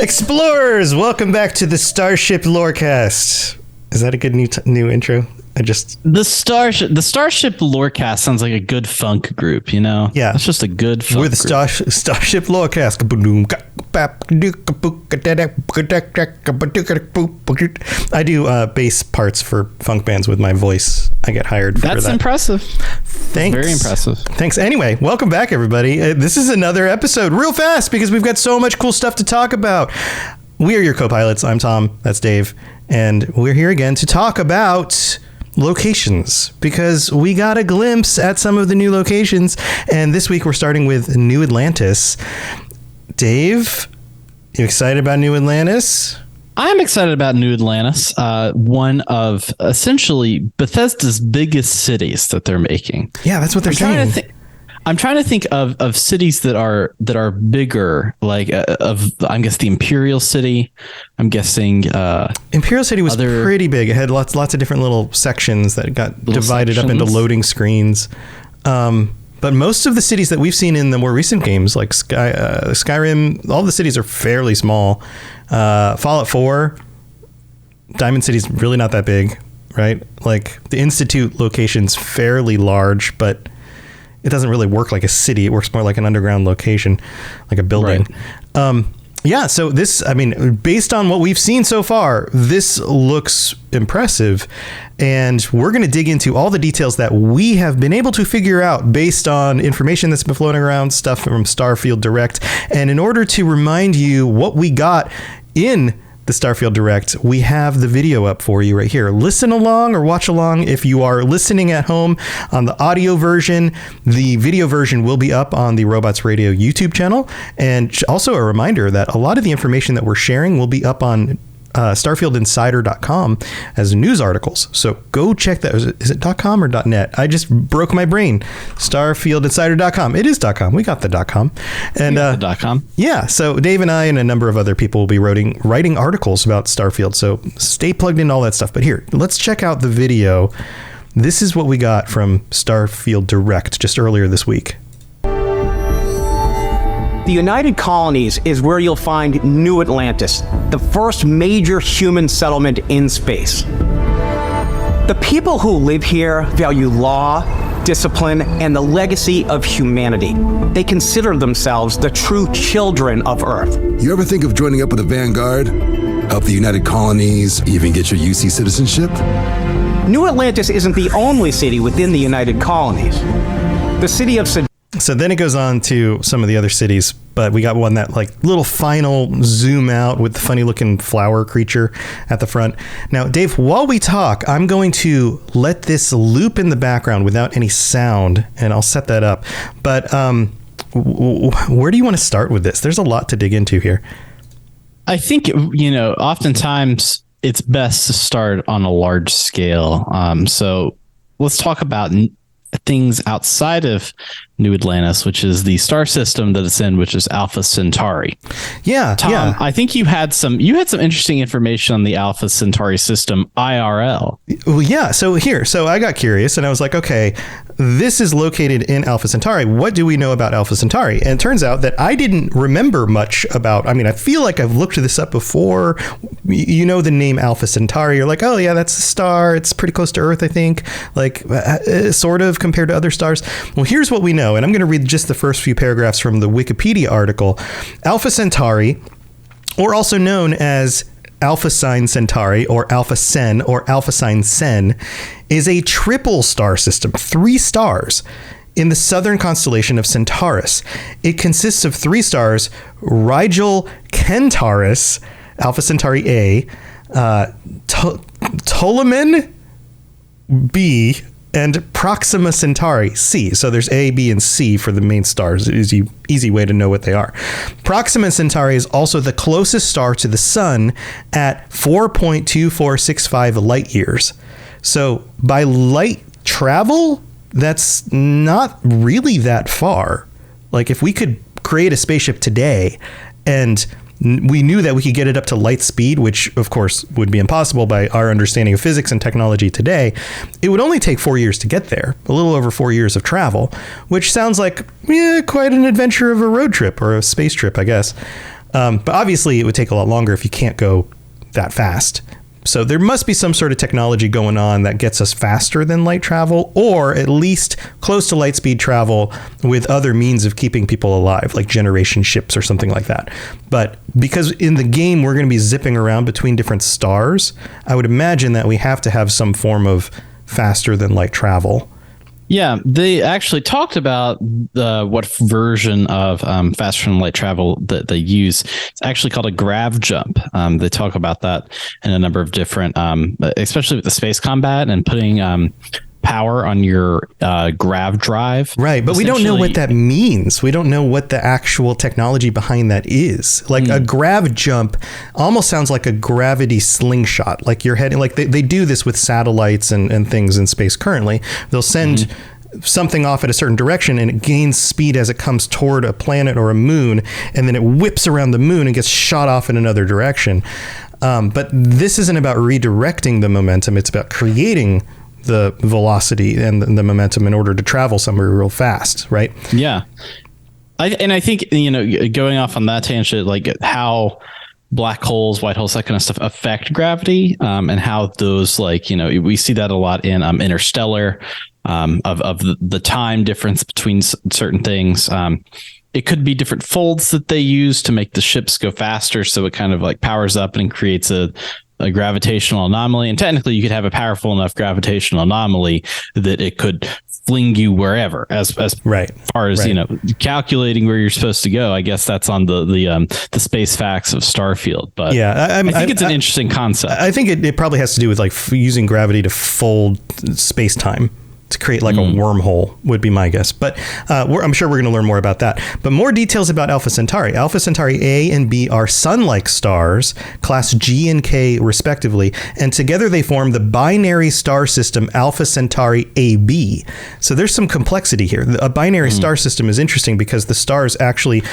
Explorers, welcome back to the Starship Lorecast. Is that a good new intro? The Starship Lorecast sounds like a good funk group, you know? Yeah. It's just a good funk We're the Starship Lorecast. I do bass parts for funk bands with my voice. I get hired for that. That's impressive. Thanks. Very impressive. Thanks. Anyway, welcome back, everybody. This is another episode real fast because we've got so much cool stuff to talk about. We are your co-pilots. I'm Tom. That's Dave. And we're here again to talk about locations because we got a glimpse at some of the new locations. And this week we're starting with New Atlantis. Dave, you excited about New Atlantis? I'm excited about New Atlantis, one of essentially Bethesda's biggest cities that they're making. Yeah, that's what they're saying. I'm trying to think of cities that are bigger, like I'm guessing the Imperial City. I'm guessing Imperial City was pretty big. It had lots of different little sections that got divided up into loading screens. But most of the cities that we've seen in the more recent games, like Skyrim, all the cities are fairly small. Fallout 4, Diamond City's really not that big, right? Like the Institute location's fairly large, but it doesn't really work like a city. It works more like an underground location, like a building. Right. Yeah, so this, I mean, based on what we've seen so far, this looks impressive. And we're going to dig into all the details that we have been able to figure out based on information that's been floating around, stuff from Starfield Direct. And in order to remind you what we got in the Starfield Direct, we have the video up for you right here. Listen along or watch along if you are listening at home on the audio version. The video version will be up on the Robots Radio YouTube channel. And also a reminder that a lot of the information that we're sharing will be up on StarfieldInsider.com as news articles. So go check that. Is it .com or .net? I just broke my brain. StarfieldInsider.com. It is .com. We got the .com. And the .com. Yeah. So Dave and I and a number of other people will be writing articles about Starfield. So stay plugged in all that stuff. But here, let's check out the video. This is what we got from Starfield Direct just earlier this week. The United Colonies is where you'll find New Atlantis, the first major human settlement in space. The people who live here value law, discipline, and the legacy of humanity. They consider themselves the true children of Earth. You ever think of joining up with the Vanguard? Help the United Colonies, even get your UC citizenship? New Atlantis isn't the only city within the United Colonies. The city of So then it goes on to some of the other cities, but we got one that like little final zoom out with the funny looking flower creature at the front. Now, Dave, while we talk, I'm going to let this loop in the background without any sound, and I'll set that up. But where do you want to start with this? There's a lot to dig into here. I think, oftentimes it's best to start on a large scale. So let's talk about things outside of New Atlantis, which is the star system that it's in, which is Alpha Centauri. Yeah, Tom, yeah. I think you had some interesting information on the Alpha Centauri system IRL. Well, yeah. So I got curious and I was like, okay, this is located in Alpha Centauri. What do we know about Alpha Centauri? And it turns out that I didn't remember much about, I feel like I've looked this up before. You know the name Alpha Centauri. You're like, oh yeah, that's a star. It's pretty close to Earth, I think. Like sort of compared to other stars. Well, here's what we know. And I'm going to read just the first few paragraphs from the Wikipedia article. Alpha Centauri, or also known as Alpha Sign Centauri or Alpha Cen or Alpha Sign Cen, is a triple star system, 3 stars, in the southern constellation of Centaurus. It consists of 3 stars, Rigel Kentaurus, Alpha Centauri A, Ptolemy B, and Proxima Centauri C. So there's A, B, and C for the main stars. Easy way to know what they are. Proxima Centauri is also the closest star to the sun at 4.2465 light years. So by light travel, that's not really that far. Like if we could create a spaceship today and we knew that we could get it up to light speed, which of course would be impossible by our understanding of physics and technology today, it would only take 4 years to get there, a little over 4 years of travel, which sounds like quite an adventure of a road trip or a space trip, I guess. But obviously, it would take a lot longer if you can't go that fast. So there must be some sort of technology going on that gets us faster than light travel, or at least close to light speed travel with other means of keeping people alive, like generation ships or something like that. But because in the game we're going to be zipping around between different stars, I would imagine that we have to have some form of faster than light travel. Yeah, they actually talked about what version of faster than light travel that they use. It's actually called a grav jump. They talk about that in a number of different, especially with the space combat and putting power on your grav drive. Right, but we don't know what that means. We don't know what the actual technology behind that is. Like a grav jump almost sounds like a gravity slingshot. Like you're heading, like they do this with satellites and things in space currently. They'll send something off at a certain direction and it gains speed as it comes toward a planet or a moon, and then it whips around the moon and gets shot off in another direction. But this isn't about redirecting the momentum. It's about creating the velocity and the momentum in order to travel somewhere real fast, right? Yeah. I think, going off on that tangent, like how black holes, white holes, that kind of stuff affect gravity, and how those, we see that a lot in Interstellar, of the time difference between certain things. It could be different folds that they use to make the ships go faster, so it kind of like powers up and creates a gravitational anomaly. And technically you could have a powerful enough gravitational anomaly that it could fling you wherever, as far as calculating where you're supposed to go. I guess that's on the space facts of Starfield. But yeah, I think it's an interesting concept. I think it probably has to do with like using gravity to fold space-time to create like a wormhole would be my guess. But I'm sure we're going to learn more about that. But more details about Alpha Centauri. Alpha Centauri A and B are sun-like stars, class G and K respectively, and together they form the binary star system Alpha Centauri AB. So there's some complexity here. A binary star system is interesting because the stars actually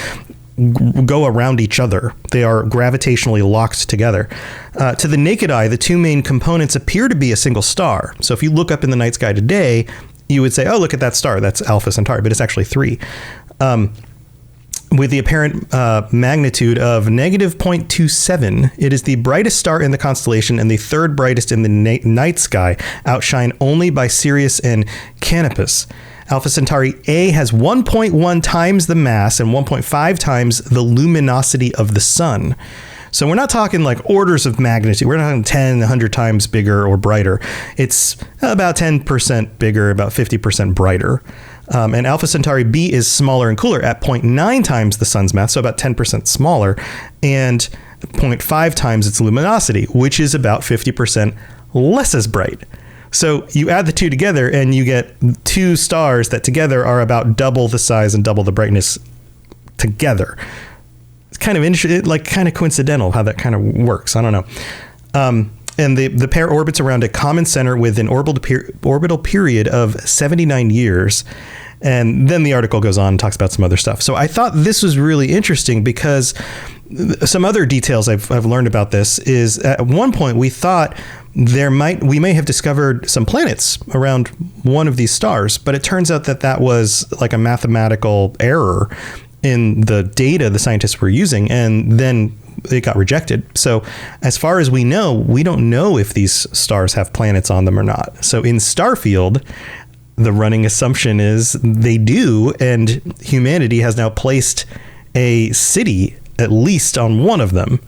go around each other. They are gravitationally locked together. To the naked eye, the two main components appear to be a single star. So if you look up in the night sky today, you would say, oh, look at that star. That's Alpha Centauri, but it's actually 3. With the apparent magnitude of negative 0.27, it is the brightest star in the constellation and the third brightest in the night sky, outshined only by Sirius and Canopus. Alpha Centauri A has 1.1 times the mass and 1.5 times the luminosity of the sun. So we're not talking like orders of magnitude. We're not talking 10, 100 times bigger or brighter. It's about 10% bigger, about 50% brighter. And Alpha Centauri B is smaller and cooler at 0.9 times the sun's mass, so about 10% smaller, and 0.5 times its luminosity, which is about 50% less as bright. So you add the two together and you get two stars that together are about double the size and double the brightness together. It's kind of interesting, like kind of coincidental how that kind of works. I don't know. And the pair orbits around a common center with an orbital period of 79 years. And then the article goes on and talks about some other stuff. So I thought this was really interesting because some other details I've learned about this is at one point we thought we may have discovered some planets around one of these stars, but it turns out that was like a mathematical error in the data the scientists were using, and then it got rejected. So as far as we know, we don't know if these stars have planets on them or not. So in Starfield, the running assumption is they do, and humanity has now placed a city at least on one of them.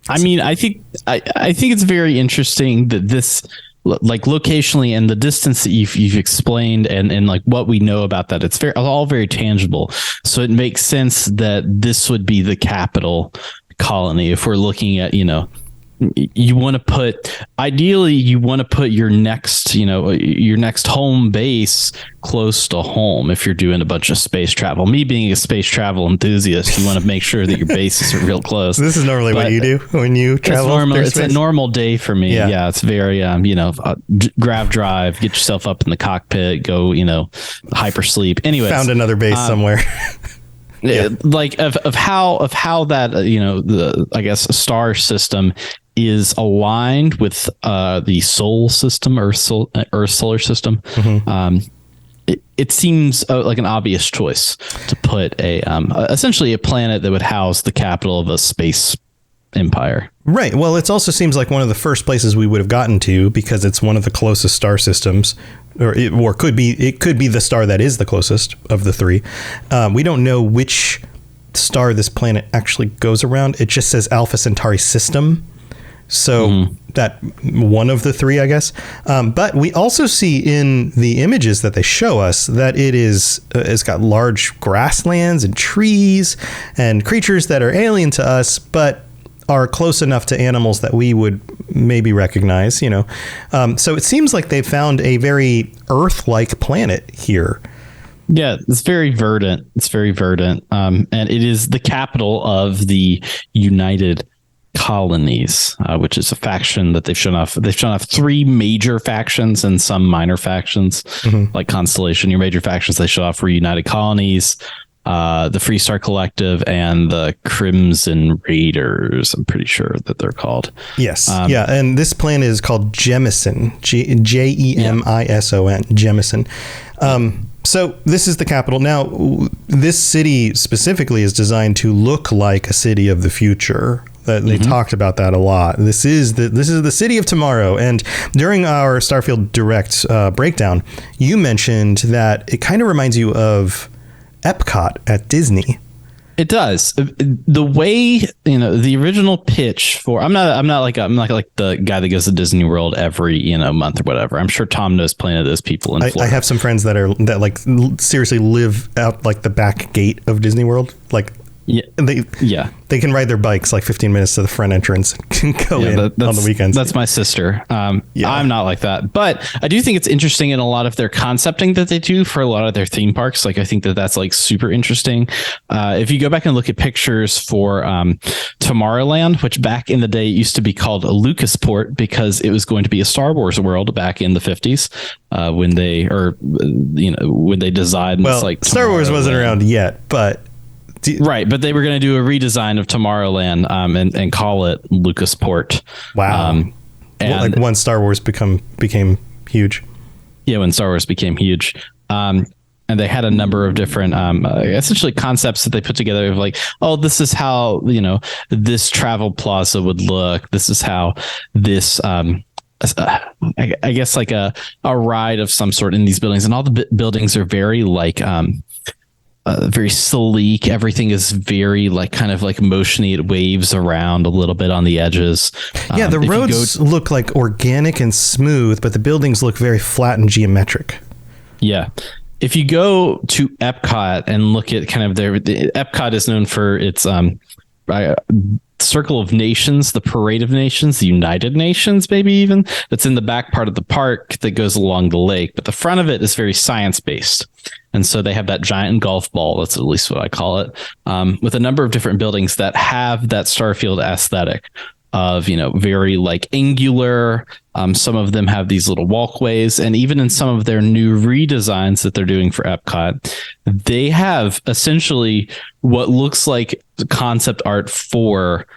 I mean, I think it's very interesting that this, like locationally and the distance that you've explained and like what we know about that, it's all very tangible. So it makes sense that this would be the capital colony if we're looking at, you want to put your next home base close to home. If you're doing a bunch of space travel, me being a space travel enthusiast, you want to make sure that your bases are real close. This is normally what you do when you travel. It's a normal day for me. Yeah, it's very grav drive, get yourself up in the cockpit, go hyper sleep. Anyways, found another base somewhere. Yeah. Like of how that the I guess a star system is aligned with the Sol system, Earth solar system. Mm-hmm. it seems like an obvious choice to put essentially a planet that would house the capital of a space empire. Right. Well, it also seems like one of the first places we would have gotten to, because it's one of the closest star systems, or it could be the star that is the closest of the three. We don't know which star this planet actually goes around. It just says Alpha Centauri system. So that one of the three, I guess. But we also see in the images that they show us that it's got large grasslands and trees and creatures that are alien to us, but are close enough to animals that we would maybe recognize, So it seems like they found a very Earth-like planet here. Yeah, it's very verdant. And it is the capital of the United Colonies, which is a faction that they've shown off. They've shown off three major factions and some minor factions, like Constellation. Your major factions they show off were United Colonies, the Free Star Collective, and the Crimson Raiders. I'm pretty sure that they're called. Yes. And this planet is called Jemison, Jemison, Jemison. So this is the capital. Now, this city specifically is designed to look like a city of the future. They talked about that a lot. This is the city of tomorrow. And during our Starfield Direct breakdown, you mentioned that it kind of reminds you of Epcot at Disney. It does. The way, the original pitch for, I'm not like the guy that goes to Disney World every, month or whatever. I'm sure Tom knows plenty of those people in Florida. I have some friends that seriously live out like the back gate of Disney World. Like, they can ride their bikes like 15 minutes to the front entrance and go in on the weekends. That's my sister. I'm not like that, but I do think it's interesting in a lot of their concepting that they do for a lot of their theme parks. Like, I think that's like super interesting. If you go back and look at pictures for Tomorrowland, which back in the day used to be called Lucasport because it was going to be a Star Wars world back in the 50s when they designed. Well, like Star Wars wasn't around yet, but. Right, but they were going to do a redesign of Tomorrowland and call it Lucasport. Wow! And when Star Wars became huge. Yeah, when Star Wars became huge, and they had a number of different essentially concepts that they put together of like, oh, this is how this travel plaza would look. This is how this. I guess like a ride of some sort in these buildings, and all the buildings are very like. Very sleek. Everything is very like kind of like motiony. It waves around a little bit on the edges. Yeah, the roads look like organic and smooth, but the buildings look very flat and geometric. Yeah. If you go to Epcot and look at kind of Epcot is known for its Circle of Nations, the Parade of Nations, the United Nations, maybe even, that's in the back part of the park that goes along the lake. But the front of it is very science-based. And so they have that giant golf ball, that's at least what I call it, with a number of different buildings that have that Starfield aesthetic of, very like angular. Some of them have these little walkways, and even in some of their new redesigns that they're doing for Epcot, they have essentially what looks like concept art for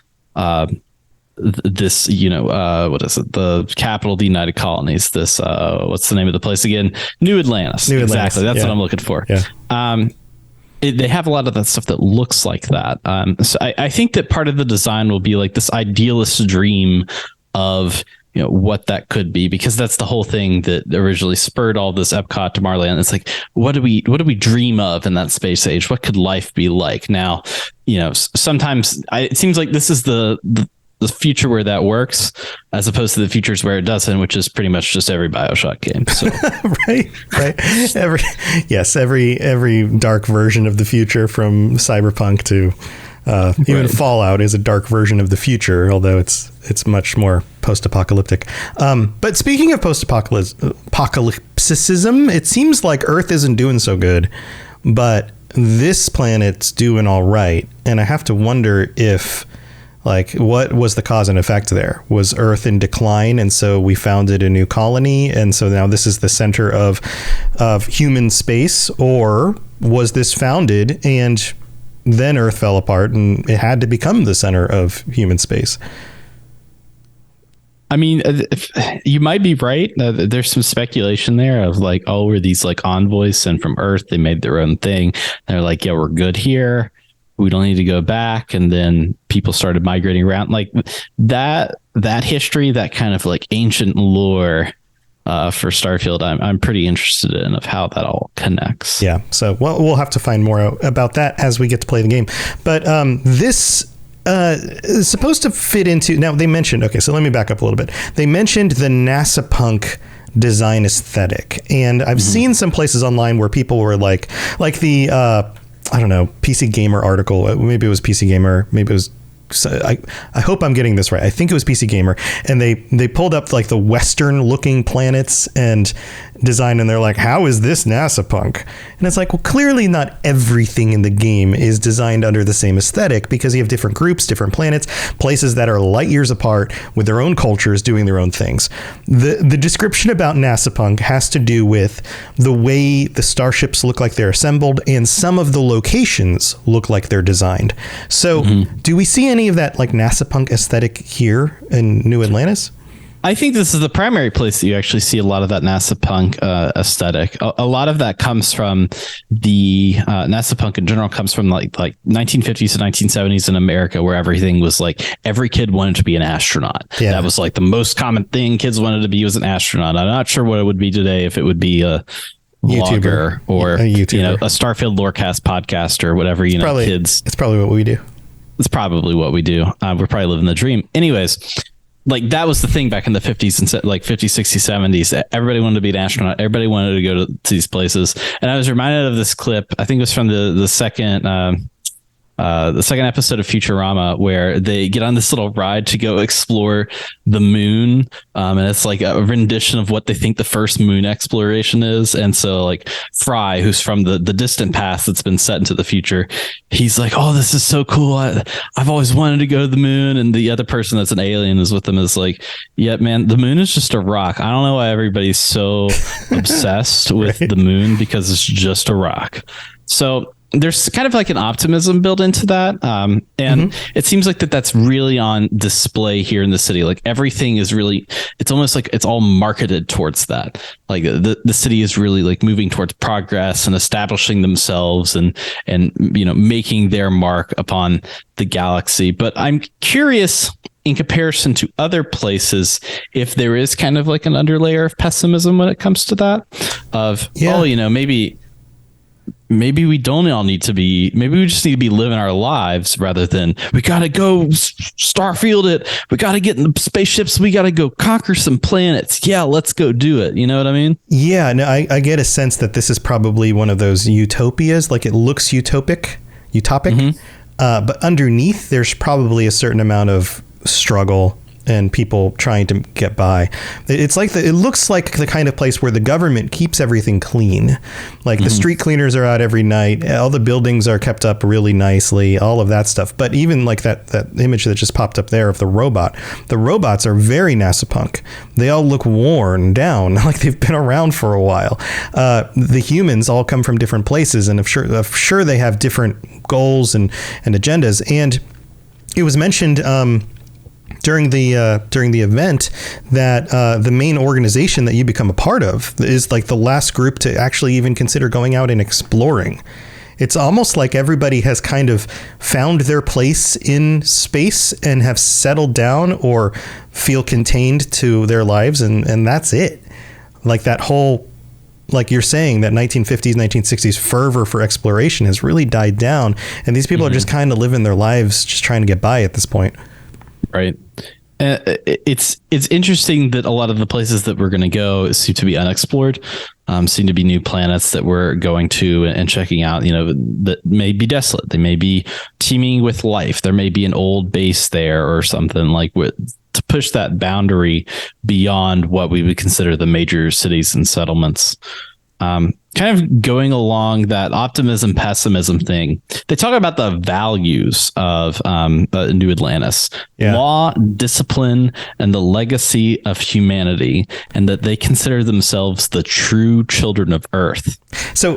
this, what is it? The capital of the United Colonies. This, what's the name of the place again? New Atlantis. Exactly. That's what I'm looking for. Yeah. They have a lot of that stuff that looks like that. So I think that part of the design will be like this idealist dream of, what that could be, because that's the whole thing that originally spurred all this Epcot Tomorrowland. It's like, what do we dream of in that space age? What could life be like? Now, sometimes it seems like this is the future where that works, as opposed to the futures where it doesn't, which is pretty much just every BioShock game. So. right. Every dark version of the future, from Cyberpunk to even Fallout, is a dark version of the future, although it's much more post-apocalyptic. But speaking of post-apocalypticism, it seems like Earth isn't doing so good, but this planet's doing all right. And I have to wonder if, like, what was the cause and effect there? Was Earth in decline, and so we founded a new colony, and so now this is the center of human space? Or was this founded and then Earth fell apart and it had to become the center of human space? I mean, you might be right. There's some speculation there of like, oh, were these like envoys sent from Earth? They made their own thing. They're like, yeah, we're good here. We don't need to go back. And then people started migrating around, like that history, that kind of like ancient lore for Starfield. I'm pretty interested in of how that all connects. Yeah. So we'll have to find more about that as we get to play the game. But this is supposed to fit into, now they mentioned, okay, so let me back up a little bit. They mentioned the NASA punk design aesthetic. And I've seen some places online where people were like the, I don't know, PC Gamer article. Maybe it was PC Gamer. Maybe it was, I hope I'm getting this right. I think it was PC Gamer, and they pulled up like the Western looking planets and design, and they're like, how is this NASA punk? And it's like, well, clearly not everything in the game is designed under the same aesthetic, because you have different groups, different planets, places that are light years apart with their own cultures doing their own things. The description about NASA punk has to do with the way the starships look like they're assembled, and some of the locations look like they're designed. So do we see any of that like NASA punk aesthetic here in New Atlantis? I think this is the primary place that you actually see a lot of that NASA punk aesthetic. A lot of that comes from the NASA punk in general comes from like 1950s to 1970s in America, where everything was like every kid wanted to be an astronaut. Yeah. That was like the most common thing kids wanted to be, was an astronaut. I'm not sure what it would be today, if it would be a YouTuber or a Starfield Lorecast podcast or whatever, kids. It's probably what we do. It's probably what we do. We're probably living the dream. Anyways, like that was the thing back in the 50s and like 50s, 60s, 70s. Everybody wanted to be an astronaut. Everybody wanted to go to these places. And I was reminded of this clip. I think it was from the second episode of Futurama, where they get on this little ride to go explore the moon. And it's like a rendition of what they think the first moon exploration is. And so like Fry, who's from the distant past that's been set into the future, he's like, oh, this is so cool. I've always wanted to go to the moon. And the other person that's an alien is with them is like, yeah, man, the moon is just a rock. I don't know why everybody's so obsessed with the moon, because it's just a rock. So there's kind of like an optimism built into that. And it seems like that's really on display here in the city. Like everything is really, it's almost like it's all marketed towards that. Like the city is really like moving towards progress and establishing themselves and making their mark upon the galaxy. But I'm curious, in comparison to other places, if there is kind of like an underlayer of pessimism when it comes to that, of, maybe we don't all need to be, maybe we just need to be living our lives, rather than we got to go Starfield it. We got to get in the spaceships. We got to go conquer some planets. Yeah, let's go do it. You know what I mean? Yeah, no, I get a sense that this is probably one of those utopias. Like it looks utopic. But underneath there's probably a certain amount of struggle and people trying to get by. It's like it looks like the kind of place where the government keeps everything clean. Like the street cleaners are out every night. All the buildings are kept up really nicely, all of that stuff. But even like that image that just popped up there of the robots are very NASA punk. They all look worn down, like they've been around for a while. The humans all come from different places, and I'm sure they have different goals and agendas. And it was mentioned during the event that the main organization that you become a part of is like the last group to actually even consider going out and exploring. It's almost like everybody has kind of found their place in space and have settled down or feel contained to their lives, and that's it. Like that whole, like you're saying, that 1950s, 1960s fervor for exploration has really died down, and these people are just kind of living their lives, just trying to get by at this point. Right. It's interesting that a lot of the places that we're going to go seem to be unexplored, seem to be new planets that we're going to and checking out, that may be desolate. They may be teeming with life. There may be an old base there or something, like to push that boundary beyond what we would consider the major cities and settlements. Kind of going along that optimism, pessimism thing. They talk about the values of New Atlantis, law, discipline, and the legacy of humanity, and that they consider themselves the true children of Earth. So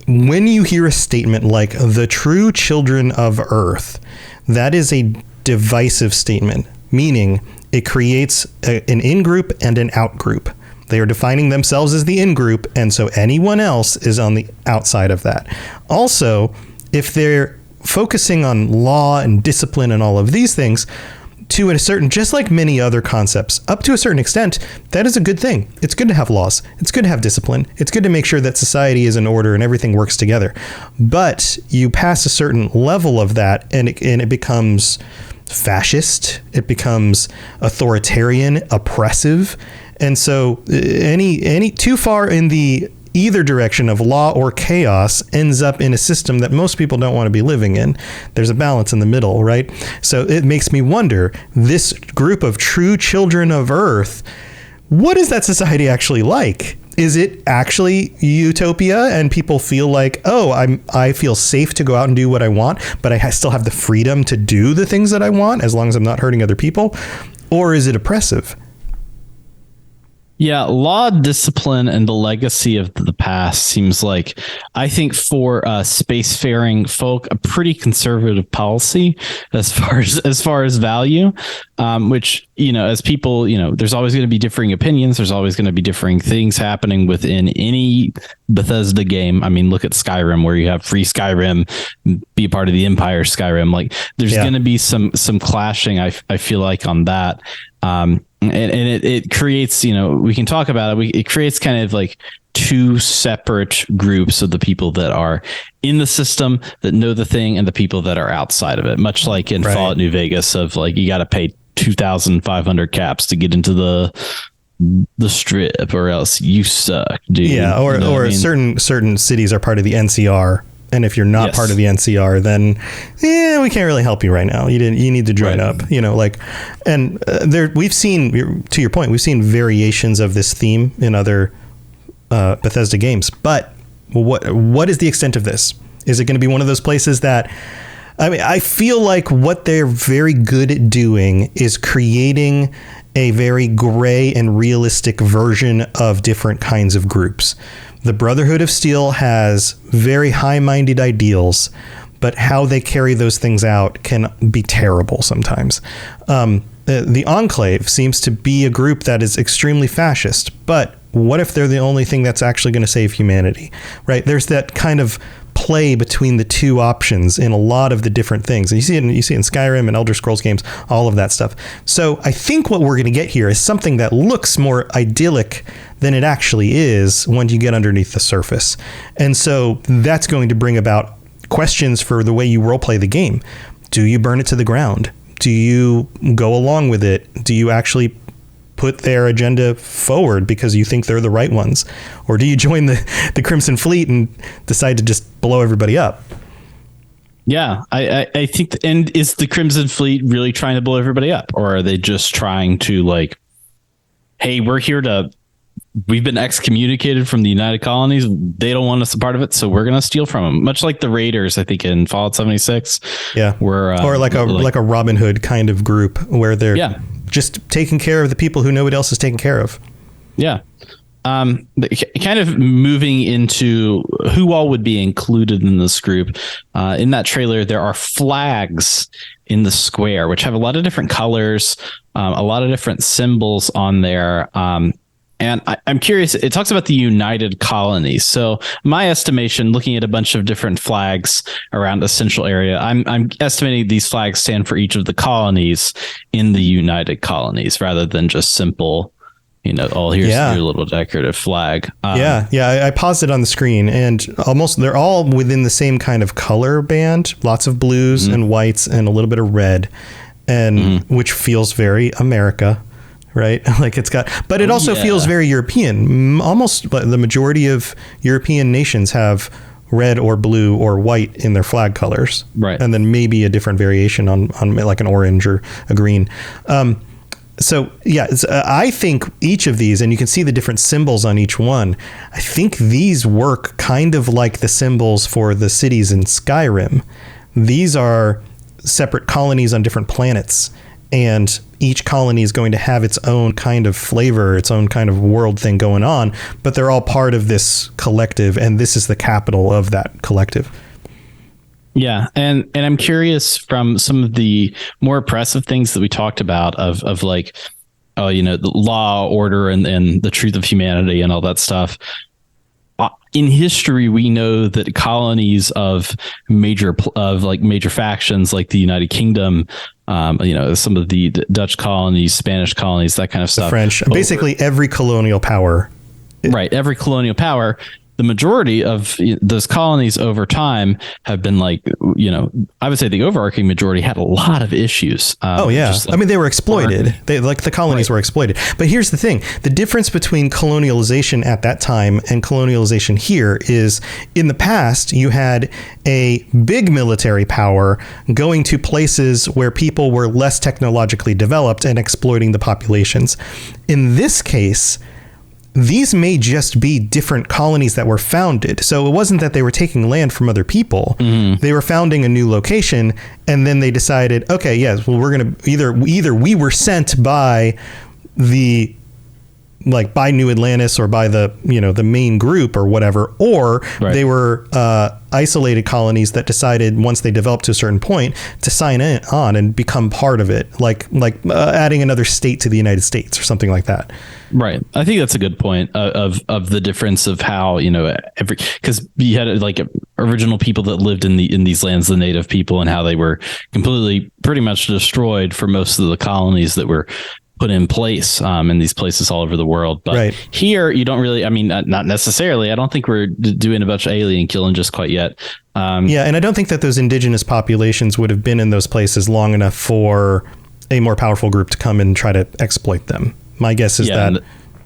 when you hear a statement like the true children of Earth, that is a divisive statement, meaning it creates an in-group and an out-group. They are defining themselves as the in-group, and so anyone else is on the outside of that. Also, if they're focusing on law and discipline and all of these things, to a certain, just like many other concepts, up to a certain extent, that is a good thing. It's good to have laws. It's good to have discipline. It's good to make sure that society is in order and everything works together. But you pass a certain level of that, and it becomes fascist. It becomes authoritarian, oppressive. And so any too far in the either direction of law or chaos ends up in a system that most people don't want to be living in. There's a balance in the middle, right? So it makes me wonder, this group of true children of Earth, what is that society actually like? Is it actually utopia and people feel like, oh, I feel safe to go out and do what I want, but I still have the freedom to do the things that I want as long as I'm not hurting other people? Or is it oppressive? Yeah, law, discipline, and the legacy of the past seems like, I think for spacefaring folk, a pretty conservative policy as far as value. Which, as people, there's always going to be differing opinions. There's always going to be differing things happening within any Bethesda game. I mean, look at Skyrim, where you have free Skyrim, be a part of the Empire Skyrim. Like, there's going to be some clashing. I feel like on that. And it creates, we can talk about it. It creates kind of like two separate groups of the people that are in the system that know the thing and the people that are outside of it, much like in Fallout New Vegas of like, you got to pay 2,500 caps to get into the strip or else you suck, dude. Yeah. Or certain cities are part of the NCR. And if you're not part of the NCR, then we can't really help you right now. You need to join up. We've seen, to your point, we've seen variations of this theme in other Bethesda games. But what is the extent of this? Is it going to be one of those places that, I feel like what they're very good at doing is creating a very gray and realistic version of different kinds of groups. The Brotherhood of Steel has very high-minded ideals, but how they carry those things out can be terrible sometimes. The Enclave seems to be a group that is extremely fascist, but what if they're the only thing that's actually going to save humanity, right? There's that kind of play between the two options in a lot of the different things. And you see it in Skyrim and Elder Scrolls games, all of that stuff. So I think what we're going to get here is something that looks more idyllic than it actually is when you get underneath the surface. And so that's going to bring about questions for the way you roleplay the game. Do you burn it to the ground? Do you go along with it? Do you actually put their agenda forward because you think they're the right ones? Or do you join the Crimson Fleet and decide to just blow everybody up? Yeah, I think, and is the Crimson Fleet really trying to blow everybody up? Or are they just trying to like, hey, we've been excommunicated from the United Colonies. They don't want us a part of it, so we're going to steal from them. Much like the Raiders, I think, in Fallout 76. Yeah. Or like a Robin Hood kind of group where they're just taking care of the people who nobody else is taking care of. Yeah. Kind of moving into who all would be included in this group. In that trailer, there are flags in the square, which have a lot of different colors, a lot of different symbols on there. And I'm curious, it talks about the United Colonies. So my estimation, looking at a bunch of different flags around a central area, I'm estimating these flags stand for each of the colonies in the United Colonies rather than just simple, here's your little decorative flag. I paused it on the screen and they're all within the same kind of color band, lots of blues and whites and a little bit of red, and which feels very America. Right. Like but it also feels very European. Almost the majority of European nations have red or blue or white in their flag colors. Right. And then maybe a different variation on like an orange or a green. I think each of these, and you can see the different symbols on each one. I think these work kind of like the symbols for the cities in Skyrim. These are separate colonies on different planets. And each colony is going to have its own kind of flavor, its own kind of world thing going on, but they're all part of this collective, and this is the capital of that collective. Yeah, and I'm curious from some of the more oppressive things that we talked about of like, oh, the law, order, and the truth of humanity and all that stuff. In history, we know that colonies of major factions like the United Kingdom, some of the Dutch colonies, Spanish colonies, that kind of stuff. The French, basically every colonial power. Right. Every colonial power. The majority of those colonies over time have been I would say the overarching majority had a lot of issues. They were exploited. The colonies were exploited. But here's the thing. The difference between colonialization at that time and colonialization here is in the past, you had a big military power going to places where people were less technologically developed and exploiting the populations. In this case, these may just be different colonies that were founded. So it wasn't that they were taking land from other people. Mm-hmm. They were founding a new location, and then they decided, okay, yes, well, we're going to either we were sent by by New Atlantis or by the main group or whatever, or they were isolated colonies that decided once they developed to a certain point to sign on and become part of it, like adding another state to the United States or something like that. Right. I think that's a good point of the difference of how, because you had original people that lived in these lands, the native people, and how they were completely pretty much destroyed for most of the colonies that were put in place in these places all over the world. But here you don't really, not necessarily. I don't think we're doing a bunch of alien killing just quite yet. And I don't think that those indigenous populations would have been in those places long enough for a more powerful group to come and try to exploit them. My guess is that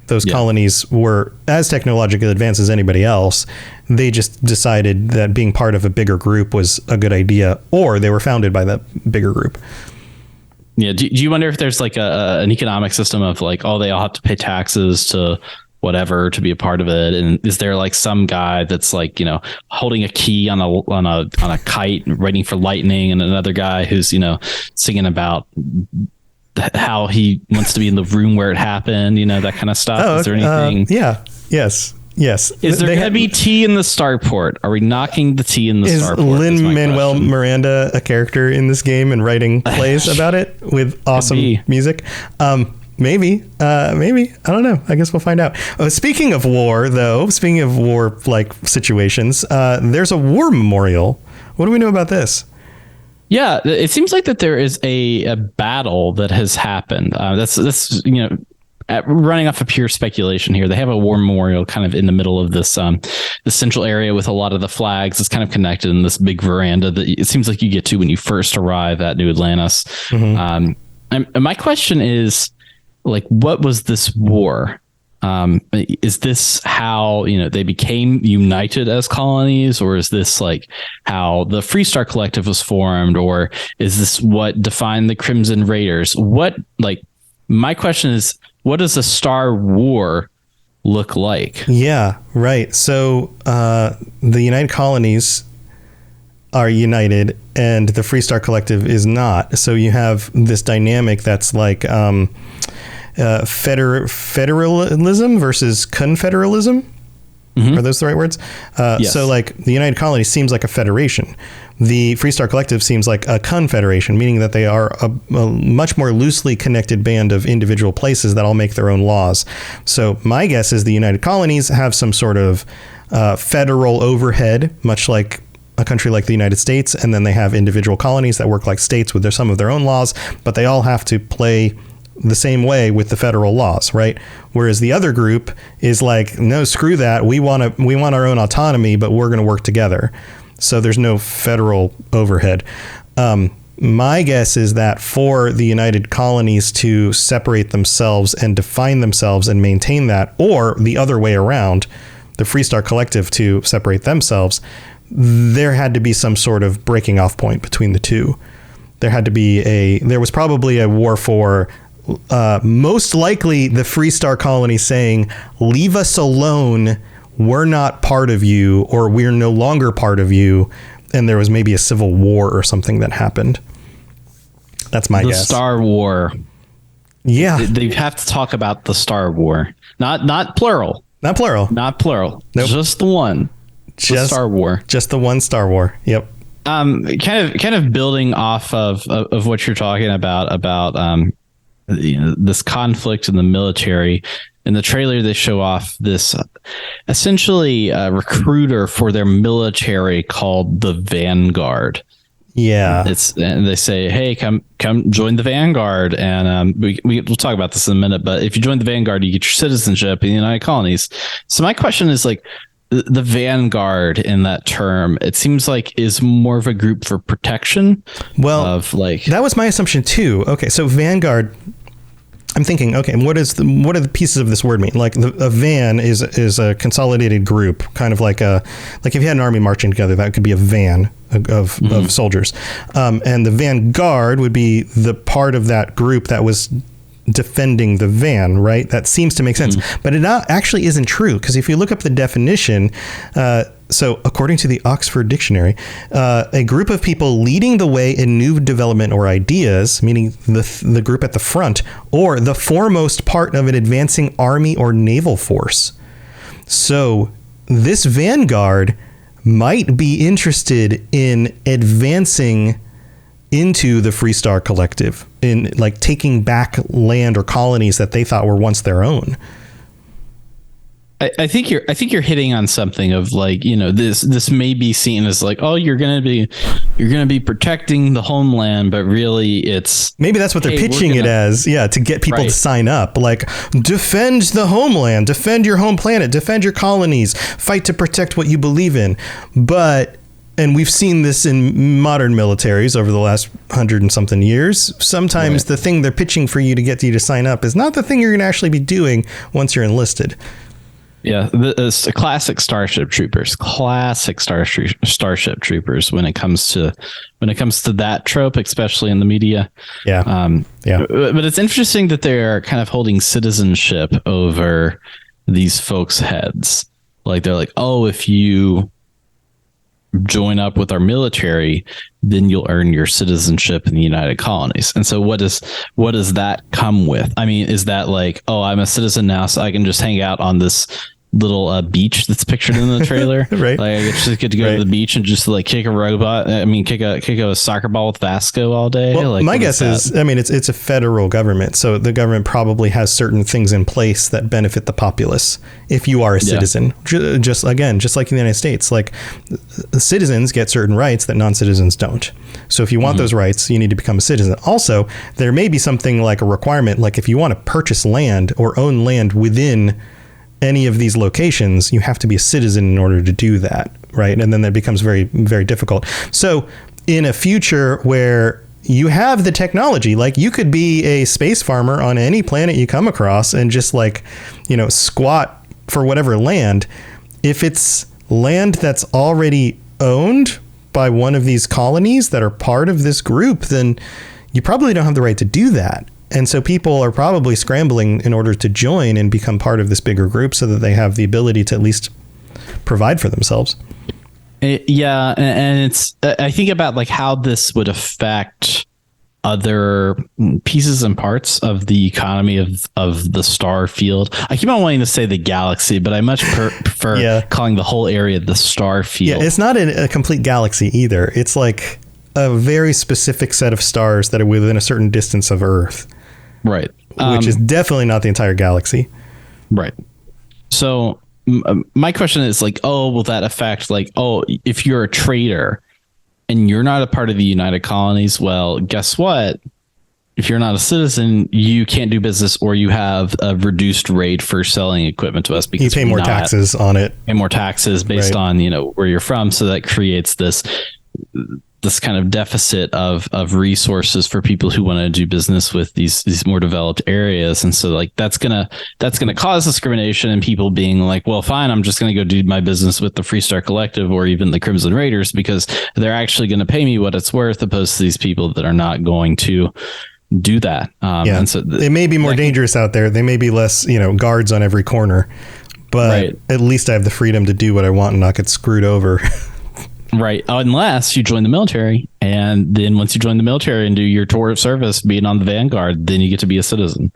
those colonies were as technologically advanced as anybody else. They just decided that being part of a bigger group was a good idea, or they were founded by that bigger group. Yeah. Do you wonder if there's an economic system of they all have to pay taxes to whatever to be a part of it? And is there some guy that's holding a key on a kite waiting for lightning, and another guy who's singing about how he wants to be in the room where it happened, that kind of stuff? Is there anything? Yes. Is there going to be tea in the starport? Are we knocking the tea in the starport? Is Lin-Manuel Miranda a character in this game and writing plays about it with awesome music? Maybe. I don't know. I guess we'll find out. Speaking of war situations, there's a war memorial. What do we know about this? Yeah, it seems like that there is a battle that has happened. That's running off of pure speculation here. They have a war memorial kind of in the middle of this the central area with a lot of the flags. It's kind of connected in this big veranda that it seems like you get to when you first arrive at New Atlantis. Mm-hmm. And my question is, what was this war? Is this how, they became united as colonies, or is this how the Freestar Collective was formed, or is this what defined the Crimson Raiders? My question is, what does a Star War look like? Yeah, right. So the United Colonies are united and the Freestar Collective is not. So you have this dynamic that's federalism versus confederalism. Mm-hmm. Are those the right words? Yes. So the United Colonies seems like a federation. The Freestar Collective seems like a confederation, meaning that they are a much more loosely connected band of individual places that all make their own laws. So my guess is the United Colonies have some sort of federal overhead, much like a country like the United States. And then they have individual colonies that work like states with some of their own laws, but they all have to play the same way with the federal laws, right? Whereas the other group is no, screw that. We want our own autonomy, but we're going to work together. So there's no federal overhead. My guess is that for the United Colonies to separate themselves and define themselves and maintain that, or the other way around, the Freestar Collective to separate themselves, there had to be some sort of breaking off point between the two. There was probably a war for most likely the Freestar Colony saying, leave us alone. We're not part of you, or we're no longer part of you. And there was maybe a civil war or something that happened. That's my guess. The Star War. Yeah. They have to talk about the Star War. Not plural. Not plural. Not plural. Nope. Just the one. Just the Star War. Just the one Star War. Yep. kind of building off of what you're talking about this conflict in the military. In the trailer, they show off this essentially recruiter for their military called the Vanguard. Yeah, and they say, "Hey, come join the Vanguard," and we'll talk about this in a minute. But if you join the Vanguard, you get your citizenship in the United Colonies. So my question is like, the Vanguard in that term, it seems like is more of a group for protection. Well, that was my assumption too. Okay, so Vanguard. I'm thinking, okay, what are the pieces of this word mean? Like a van is a consolidated group, kind of like if you had an army marching together, that could be a van of soldiers. And the Vanguard would be the part of that group that was defending the van, right? That seems to make sense, but it actually isn't true, because if you look up the definition, so according to the Oxford Dictionary, a group of people leading the way in new development or ideas, meaning the group at the front, or the foremost part of an advancing army or naval force. So this Vanguard might be interested in advancing into the Freestar Collective, in like taking back land or colonies that they thought were once their own. I think you're hitting on something of like, you know, this may be seen as like, oh, you're gonna be protecting the homeland, but really it's maybe that's what they're pitching it as, to get people to sign up, like defend the homeland, defend your home planet, defend your colonies, fight to protect what you believe in. And we've seen this in modern militaries over the last 100 and something years. Sometimes the thing they're pitching for you to get you to sign up is not the thing you're going to actually be doing once you're enlisted. Yeah, it's a classic Starship Troopers. When it comes to that trope, especially in the media. Yeah. But it's interesting that they're kind of holding citizenship over these folks' heads. Like they're like, oh, if you join up with our military, then you'll earn your citizenship in the United Colonies. And so what does that come with? I mean, is that like, oh, I'm a citizen now, so I can just hang out on this little beach that's pictured in the trailer? Right. Like I just get to go to the beach and just like kick a soccer ball with Vasco all day. Well, like, my guess is, I mean, it's a federal government, so the government probably has certain things in place that benefit the populace if you are a citizen. Just like in the United States, like citizens get certain rights that non-citizens don't. So if you want those rights, you need to become a citizen. Also, there may be something like a requirement, like if you want to purchase land or own land within any of these locations, you have to be a citizen in order to do that, right? And then that becomes very, very difficult. So in a future where you have the technology, like you could be a space farmer on any planet you come across and just like, you know, squat for whatever land. If it's land that's already owned by one of these colonies that are part of this group, then you probably don't have the right to do that. And so people are probably scrambling in order to join and become part of this bigger group so that they have the ability to at least provide for themselves. Yeah. And it's, I think about like how this would affect other pieces and parts of the economy of the star field. I keep on wanting to say the galaxy, but I much prefer calling the whole area the star field. Yeah, it's not a complete galaxy either. It's like a very specific set of stars that are within a certain distance of Earth. Right. Which is definitely not the entire galaxy. Right. So my question is like, oh, will that affect like, oh, if you're a trader and you're not a part of the United Colonies, well, guess what? If you're not a citizen, you can't do business, or you have a reduced rate for selling equipment to us because you pay more taxes on it. Pay more taxes based on, you know, where you're from. So that creates this kind of deficit of resources for people who want to do business with these more developed areas. And so like that's gonna cause discrimination and people being like, well, fine, I'm just gonna go do my business with the Freestar Collective or even the Crimson Raiders because they're actually going to pay me what it's worth, opposed to these people that are not going to do that. And so it may be more dangerous out there. They may be less, you know, guards on every corner, but at least I have the freedom to do what I want and not get screwed over. Right. Unless you join the military. And then once you join the military and do your tour of service, being on the Vanguard, then you get to be a citizen.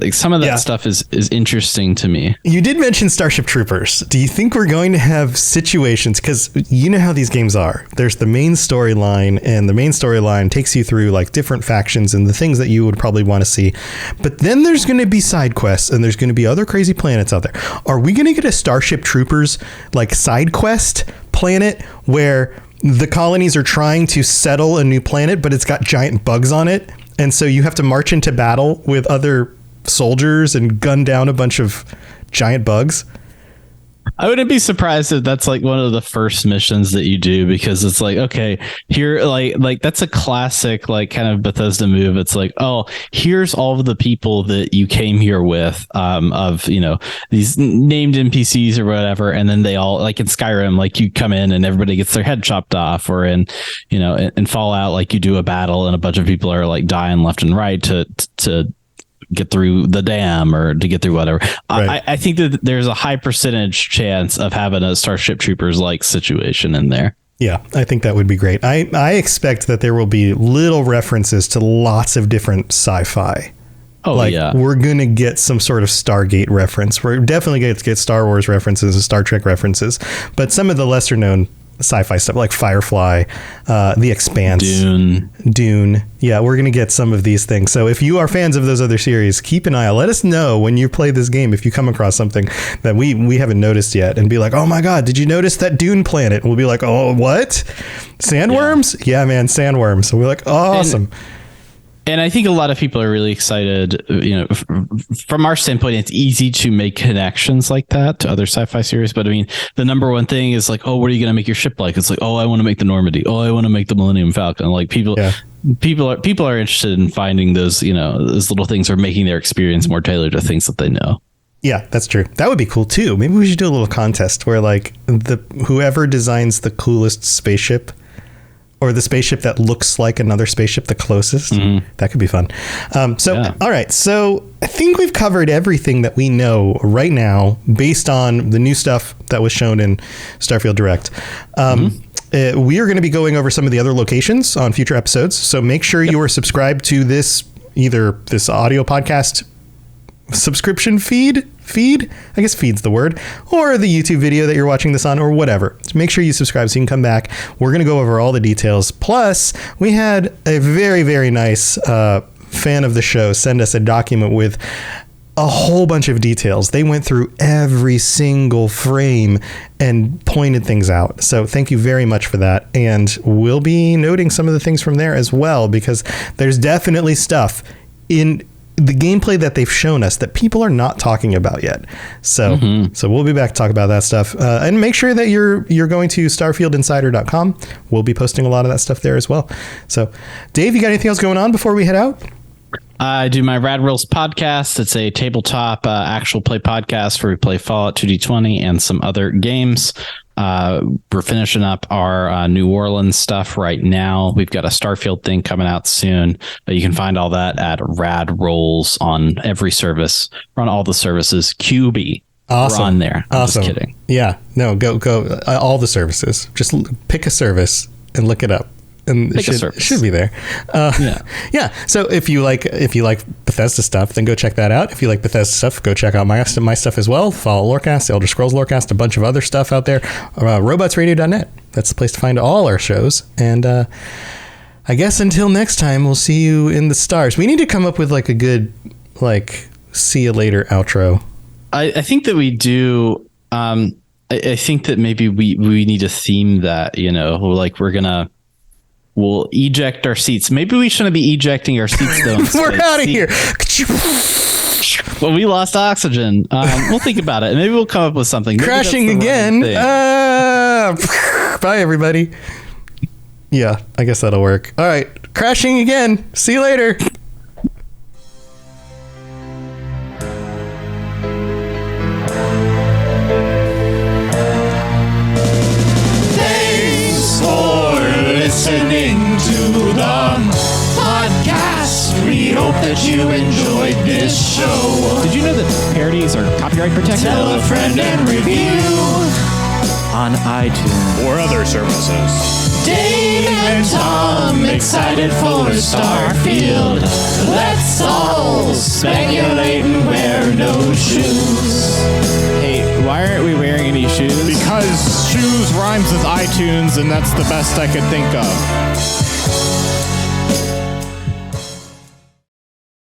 Like some of that stuff is interesting to me. You did mention Starship Troopers. Do you think we're going to have situations? Because you know how these games are. There's the main storyline, and the main storyline takes you through like different factions and the things that you would probably want to see. But then there's going to be side quests, and there's going to be other crazy planets out there. Are we going to get a Starship Troopers like side quest planet where the colonies are trying to settle a new planet, but it's got giant bugs on it, and so you have to march into battle with other soldiers and gun down a bunch of giant bugs? I wouldn't be surprised if that's like one of the first missions that you do, because it's like, okay, here, like that's a classic, like kind of Bethesda move. It's like, oh, here's all of the people that you came here with, of, you know, these named NPCs or whatever. And then they all, like in Skyrim, like you come in and everybody gets their head chopped off, or in, you know, in Fallout, like you do a battle and a bunch of people are like dying left and right to get through the dam or to get through whatever. Right. I think that there's a high percentage chance of having a Starship Troopers like situation in there. Yeah, I think that would be great. I expect that there will be little references to lots of different sci-fi. Oh, like, yeah. We're going to get some sort of Stargate reference. We're definitely going to get Star Wars references and Star Trek references. But some of the lesser known sci-fi stuff like Firefly, The Expanse, Dune. Yeah, we're going to get some of these things. So if you are fans of those other series, keep an eye out. Let us know when you play this game if you come across something that we haven't noticed yet, and be like, oh my God, did you notice that Dune planet? And we'll be like, oh, what? Sandworms? Yeah, man, sandworms. So we're like, oh, awesome. And I think a lot of people are really excited, you know, from our standpoint, it's easy to make connections like that to other sci-fi series. But I mean, the number one thing is like, oh, what are you going to make your ship like? It's like, oh, I want to make the Normandy. Oh, I want to make the Millennium Falcon. Like people are interested in finding those, you know, those little things, or making their experience more tailored to things that they know. Yeah, that's true. That would be cool too. Maybe we should do a little contest where like whoever designs the coolest spaceship, or the spaceship that looks like another spaceship the closest. That could be fun. All right. So I think we've covered everything that we know right now based on the new stuff that was shown in Starfield Direct. We are going to be going over some of the other locations on future episodes. So make sure you are subscribed to either this audio podcast subscription feed, I guess feed's the word, or the YouTube video that you're watching this on, or whatever. So make sure you subscribe so you can come back. We're going to go over all the details. Plus, we had a very, very nice fan of the show send us a document with a whole bunch of details. They went through every single frame and pointed things out. So thank you very much for that. And we'll be noting some of the things from there as well, because there's definitely stuff in the gameplay that they've shown us that people are not talking about yet. So we'll be back to talk about that stuff. And make sure that you're going to starfieldinsider.com. We'll be posting a lot of that stuff there as well. So Dave, you got anything else going on before we head out? I do my Rad Rolls podcast. It's a tabletop actual play podcast where we play Fallout 2D20 and some other games. We're finishing up our New Orleans stuff right now. We've got a Starfield thing coming out soon. You can find all that at Rad Rolls on every service. We're on all the services. QB. Awesome. We're on there. I'm just kidding. Yeah. No, go. All the services. Just pick a service and look it up. And it should be there. Yeah. So if you like Bethesda stuff, then go check that out. If you like Bethesda stuff, go check out my stuff as well. Follow Lorecast, Elder Scrolls Lorecast, a bunch of other stuff out there. Robotsradio.net. That's the place to find all our shows. And I guess until next time, we'll see you in the stars. We need to come up with like a good see you later outro. I think that we do. I think that maybe we need to theme that. You know, like we'll eject our seats. Maybe we shouldn't be ejecting our seats though. We're out of here. Well, we lost oxygen. We'll think about it. Maybe we'll come up with something. Crashing again. Bye, everybody. Yeah, I guess that'll work. All right. Crashing again. See you later. Listening to the podcast. We hope that you enjoyed this show. Did you know that parodies are copyright protected? Tell a friend and review on on iTunes or other services. Dave and Tom excited for Starfield. Let's all speculate and wear no shoes. Hey, why aren't we wearing any shoes? Because shoes rhymes with iTunes, and that's the best I could think of.